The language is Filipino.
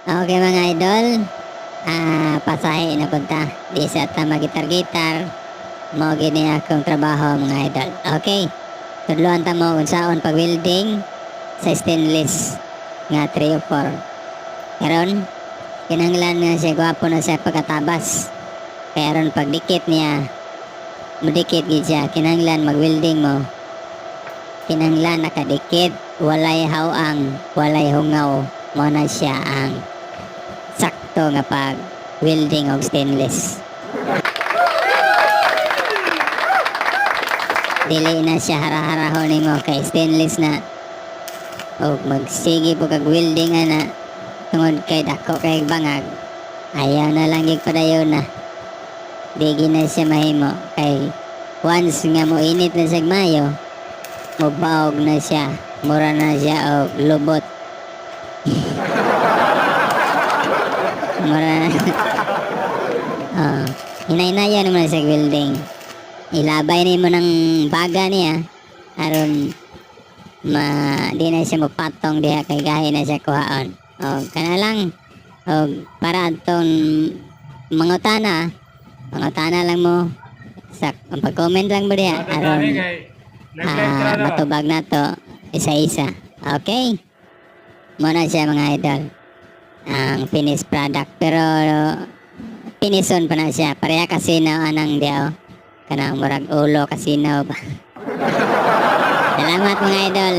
Okay mga idol, pasahe na punta. Di sa ta magitar-gitar, mo gini akong trabaho mga idol. Okay, tudloan ta mo unsaon pag welding sa stainless nga 3 o 4. Karon, kinahanglan nga siya gwapo na siya pagkatabas. Kaya ron pag dikit niya, mudikit gid siya, kinahanglan mag-welding mo. Kinahanglan nakadikit, walay hawang, walay hungaw, mo na siya ang sakto nga pag welding og stainless. Dili na siya hara-harahon nimo kay stainless na. Og magsige po kag welding ana tungod kay dako kay bangag. Ayaw na lang gig padayon na. Digi na siya mahimo kay once nga mo init na siya mayo, mubaog na siya, mura na siya og lubot. Mura hinay-hinaya naman sa welding. Ilabay ni mo ng baga niya aron di na siya mapatong diha kay gahi na siya kuhaon. O kana lang para atong mangutana lang mo sa pag-comment lang mo diha aron matubag na to isa-isa. Okay, muna siya mga idol ang finished product, pero pinison pa na siya pareha kasinaw anang diaw kanang murag ulo kasinaw ba. Salamat mga idol.